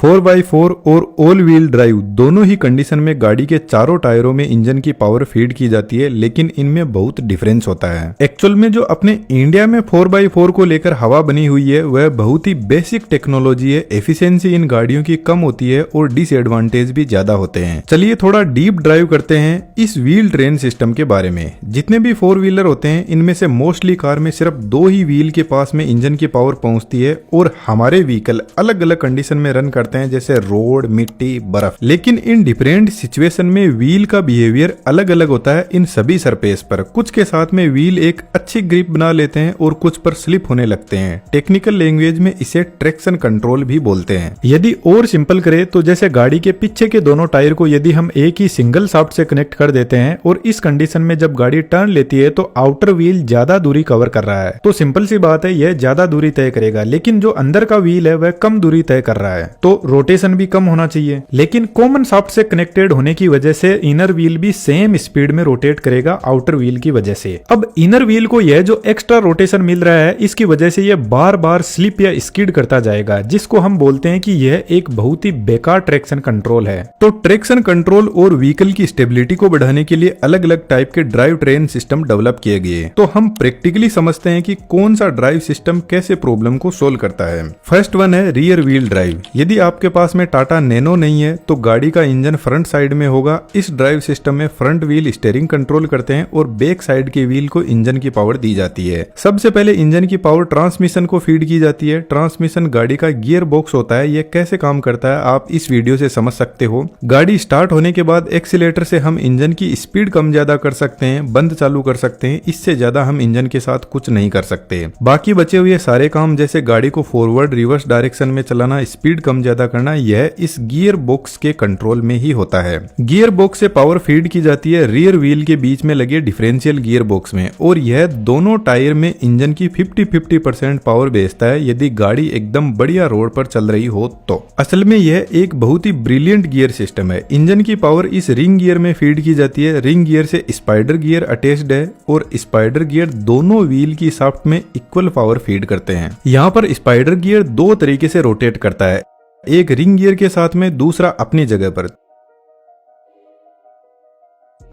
4x4 और all wheel drive दोनों ही condition में गाड़ी के चारों टायरों में इंजन की पावर फीड की जाती है, लेकिन इनमें बहुत डिफरेंस होता है। एक्चुअल में जो अपने इंडिया में 4x4 को लेकर हवा बनी हुई है वह बहुत ही बेसिक टेक्नोलॉजी है। एफिशिएंसी इन गाड़ियों की कम होती है और डिसएडवांटेज भी ज्यादा होते हैं। चलिए थोड़ा डीप ड्राइव करते हैं इस व्हील ट्रेन सिस्टम के बारे में। जितने भी 4 व्हीलर होते हैं इनमें से मोस्टली कार में सिर्फ 2 ही व्हील के पास में इंजन की पावर पहुंचती है और हमारे व्हीकल अलग अलग कंडीशन में रन करते हैं, जैसे रोड, मिट्टी, बर्फ। लेकिन इन डिफरेंट सिचुएशन में व्हील का बिहेवियर अलग अलग होता है इन सभी सरफेस पर। कुछ के साथ में व्हील एक अच्छी ग्रिप बना लेते हैं और कुछ पर स्लिप होने लगते हैं। टेक्निकल लैंग्वेज में इसे ट्रैक्शन कंट्रोल भी बोलते हैं। यदि और सिंपल करें तो जैसे गाड़ी के पीछे के दोनों टायर को यदि हम एक ही सिंगल शाफ्ट से कनेक्ट कर देते हैं और इस कंडीशन में जब गाड़ी टर्न लेती है तो आउटर व्हील ज्यादा दूरी कवर कर रहा है, तो सिंपल सी बात है यह ज्यादा दूरी तय करेगा। लेकिन जो अंदर का व्हील है वह कम दूरी तय कर रहा है, तो रोटेशन भी कम होना चाहिए। लेकिन कॉमन शाफ्ट से कनेक्टेड होने की वजह से इनर व्हील भी सेम स्पीड में रोटेट करेगा आउटर व्हील की वजह से। अब इनर व्हील को यह जो एक्स्ट्रा रोटेशन मिल रहा है इसकी वजह से यह बार बार स्लिप या स्किड करता जाएगा, जिसको हम बोलते हैं कि यह एक बहुत ही बेकार ट्रैक्शन कंट्रोल है। तो ट्रैक्शन कंट्रोल और व्हीकल की स्टेबिलिटी को बढ़ाने के लिए अलग अलग टाइप के ड्राइव ट्रेन सिस्टम डेवलप किए गए। तो हम प्रैक्टिकली समझते हैं कि कौन सा ड्राइव सिस्टम कैसे प्रॉब्लम को सोल्व करता है। फर्स्ट वन है रियर व्हील ड्राइव। यदि आपके पास में टाटा नैनो नहीं है तो गाड़ी का इंजन फ्रंट साइड में होगा। इस ड्राइव सिस्टम में फ्रंट व्हील स्टीयरिंग कंट्रोल करते हैं और बैक साइड के व्हील को इंजन की पावर दी जाती है। सबसे पहले इंजन की पावर ट्रांसमिशन को फीड की जाती है। ट्रांसमिशन गाड़ी का गियर बॉक्स होता है। यह कैसे काम करता है आप इस वीडियो से समझ सकते हो। गाड़ी स्टार्ट होने के बाद एक्सीलेटर से हम इंजन की स्पीड कम ज्यादा कर सकते हैं, बंद चालू कर सकते हैं। इससे ज्यादा हम इंजन के साथ कुछ नहीं कर सकते। बाकी बचे हुए सारे काम जैसे गाड़ी को फॉरवर्ड रिवर्स डायरेक्शन में चलाना, स्पीड कम ज्यादा करना, यह इस गियर बॉक्स के कंट्रोल में ही होता है। गियर बॉक्स से पावर फीड की जाती है रियर व्हील के बीच में लगे डिफरेंशियल गियर बॉक्स में और यह दोनों टायर में इंजन की 50-50% पावर भेजता है यदि गाड़ी एकदम बढ़िया रोड पर चल रही हो तो। असल में यह एक बहुत ही ब्रिलियंट गियर सिस्टम है। इंजन की पावर इस रिंग गियर में फीड की जाती है। रिंग गियर से स्पाइडर गियर अटैच्ड है और स्पाइडर गियर दोनों व्हील की शाफ्ट में इक्वल पावर फीड करते हैं। यहाँ पर स्पाइडर गियर 2 तरीके से रोटेट करता है, एक रिंग गियर के साथ में, दूसरा अपनी जगह पर।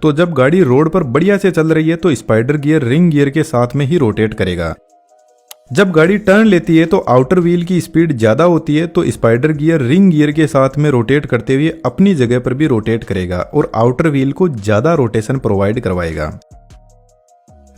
तो जब गाड़ी रोड पर बढ़िया से चल रही है तो स्पाइडर गियर रिंग गियर के साथ में ही रोटेट करेगा। जब गाड़ी टर्न लेती है तो आउटर व्हील की स्पीड ज्यादा होती है तो स्पाइडर गियर रिंग गियर के साथ में रोटेट करते हुए अपनी जगह पर भी रोटेट करेगा और आउटर व्हील को ज्यादा रोटेशन प्रोवाइड करवाएगा।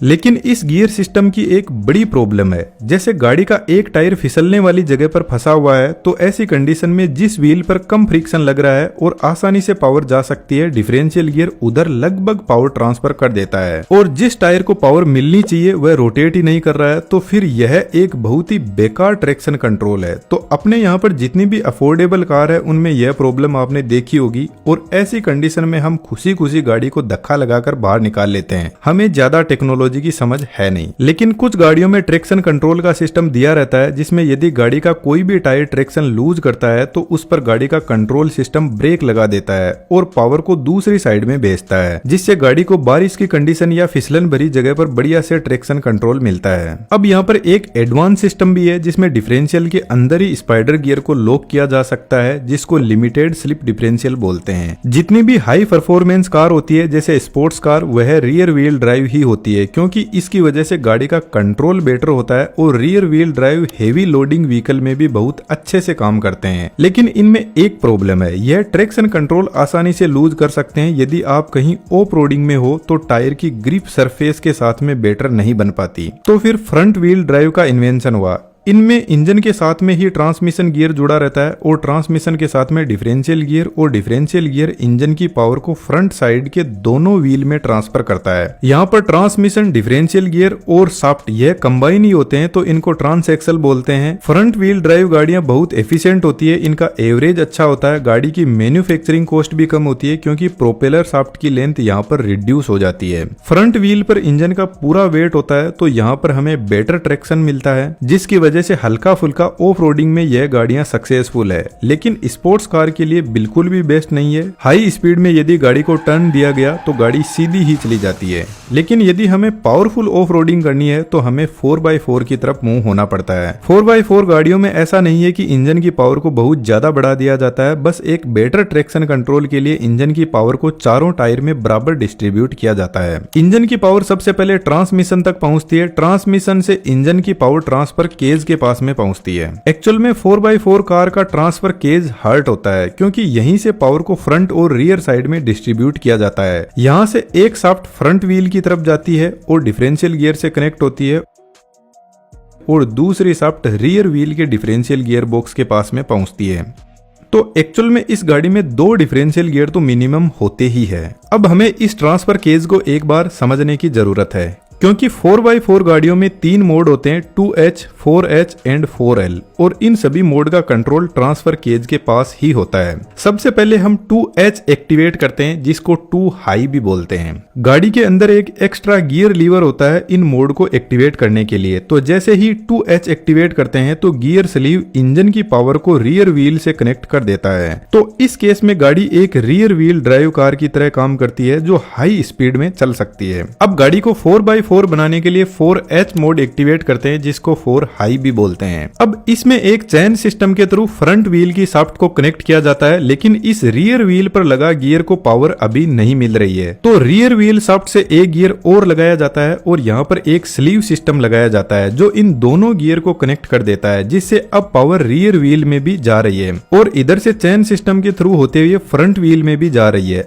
लेकिन इस गियर सिस्टम की एक बड़ी प्रॉब्लम है। जैसे गाड़ी का एक टायर फिसलने वाली जगह पर फंसा हुआ है तो ऐसी कंडीशन में जिस व्हील पर कम फ्रिक्शन लग रहा है और आसानी से पावर जा सकती है, डिफरेंशियल गियर उधर लगभग पावर ट्रांसफर कर देता है। और जिस टायर को पावर मिलनी चाहिए वह रोटेट ही नहीं कर रहा है, तो फिर यह एक बहुत ही बेकार ट्रैक्शन कंट्रोल है। तो अपने यहाँ पर जितनी भी अफोर्डेबल कार है उनमें यह प्रॉब्लम आपने देखी होगी और ऐसी कंडीशन में हम खुशी खुशी गाड़ी को धक्का लगाकर बाहर निकाल लेते हैं। हमें ज्यादा टेक्नोलॉजी की समझ है नहीं। लेकिन कुछ गाड़ियों में ट्रैक्शन कंट्रोल का सिस्टम दिया रहता है जिसमें यदि गाड़ी का कोई भी टायर ट्रैक्शन लूज करता है तो उस पर गाड़ी का कंट्रोल सिस्टम ब्रेक लगा देता है और पावर को दूसरी साइड में भेजता है, जिससे गाड़ी को बारिश की कंडीशन या फिसलन भरी जगह पर बढ़िया से ट्रैक्शन कंट्रोल मिलता है। अब यहाँ पर एक एडवांस सिस्टम भी है जिसमें डिफरेंशियल के अंदर ही स्पाइडर गियर को लॉक किया जा सकता है, जिसको लिमिटेड स्लिप डिफरेंशियल बोलते हैं। जितनी भी हाई परफॉर्मेंस कार होती है जैसे स्पोर्ट्स कार, वह रियर व्हील ड्राइव ही होती है क्योंकि इसकी वजह से गाड़ी का कंट्रोल बेटर होता है और rear wheel drive heavy loading vehicle में भी बहुत अच्छे से काम करते हैं। लेकिन इनमें एक प्रॉब्लम है, यह ट्रैक्शन कंट्रोल आसानी से लूज कर सकते हैं यदि आप कहीं ऑफ रोडिंग में हो तो टायर की ग्रिप सरफेस के साथ में बेटर नहीं बन पाती। तो फिर फ्रंट व्हील ड्राइव का इन्वेंशन हुआ। इनमें इंजन के साथ में ही ट्रांसमिशन गियर जुड़ा रहता है और ट्रांसमिशन के साथ में डिफरेंशियल गियर और डिफरेंशियल गियर इंजन की पावर को फ्रंट साइड के दोनों व्हील में ट्रांसफर करता है। यहाँ पर ट्रांसमिशन, डिफरेंशियल गियर और शाफ्ट यह कंबाइन ही होते हैं तो इनको ट्रांस एक्सल बोलते हैं। फ्रंट व्हील ड्राइव गाड़ियां बहुत एफिशिएंट होती है, इनका एवरेज अच्छा होता है, गाड़ी की मैन्युफैक्चरिंग कॉस्ट भी कम होती है क्योंकि प्रोपेलर शाफ्ट की लेंथ यहाँ पर रिड्यूस हो जाती है। फ्रंट व्हील पर इंजन का पूरा वेट होता है तो यहाँ पर हमें बेटर ट्रैक्शन मिलता है, जिसकी वजह वजह से हल्का फुल्का ऑफ रोडिंग में यह गाड़ियां सक्सेसफुल है, लेकिन स्पोर्ट्स कार के लिए बिल्कुल भी बेस्ट नहीं है। हाई स्पीड में यदि गाड़ी को टर्न दिया गया तो गाड़ी सीधी ही चली जाती है, लेकिन यदि हमें पावरफुल ऑफ रोडिंग करनी है तो हमें 4x4 की तरफ मूव होना पड़ता है। 4x4 गाड़ियों में ऐसा नहीं है कि इंजन की पावर को बहुत ज्यादा बढ़ा दिया जाता है, बस एक बेटर ट्रैक्शन कंट्रोल के लिए इंजन की पावर को चारों टायर में बराबर डिस्ट्रीब्यूट किया जाता है। इंजन की पावर सबसे पहले ट्रांसमिशन तक पहुंचती है, ट्रांसमिशन से इंजन की पावर ट्रांसफर केज के पास में पहुंचती है। एक्चुअल में 4x4 कार का ट्रांसफर केज हार्ट होता है, क्योंकि यहीं से पावर को फ्रंट और रियर साइड में डिस्ट्रीब्यूट किया जाता है। यहाँ से एक शाफ्ट फ्रंट व्हील की तरफ जाती है और डिफरेंशियल गियर से कनेक्ट होती है, और दूसरी शाफ्ट रियर व्हील के डिफरेंशियल गियर बॉक्स के पास में पहुंचती है। तो एक्चुअल में इस गाड़ी में 2 डिफरेंशियल गियर तो मिनिमम होते ही है। अब हमें इस ट्रांसफर केज को एक बार समझने की जरूरत है, क्योंकि 4x4 गाड़ियों में 3 मोड होते हैं, 2H, 4H एंड 4L, और इन सभी मोड का कंट्रोल ट्रांसफर केज के पास ही होता है। सबसे पहले हम 2H एक्टिवेट करते हैं, जिसको 2 हाई भी बोलते हैं। गाड़ी के अंदर एक एक्स्ट्रा गियर लीवर होता है इन मोड को एक्टिवेट करने के लिए। तो जैसे ही 2H एक्टिवेट करते हैं तो गियर स्लीव इंजन की पावर को रियर व्हील से कनेक्ट कर देता है। तो इस केस में गाड़ी एक रियर व्हील ड्राइव कार की तरह काम करती है, जो हाई स्पीड में चल सकती है। अब गाड़ी को 4x4 बनाने के लिए 4H मोड एक्टिवेट करते हैं, जिसको 4 हाई भी बोलते हैं। अब इसमें एक चैन सिस्टम के थ्रू फ्रंट व्हील की शाफ्ट को कनेक्ट किया जाता है, लेकिन इस रियर व्हील पर लगा गियर को पावर अभी नहीं मिल रही है। तो रियर व्हील शाफ्ट से एक गियर और लगाया जाता है और यहाँ पर एक स्लीव सिस्टम लगाया जाता है, जो इन दोनों गियर को कनेक्ट कर देता है, जिससे अब पावर रियर व्हील में भी जा रही है और इधर से चैन सिस्टम के थ्रू होते हुए फ्रंट व्हील में भी जा रही है।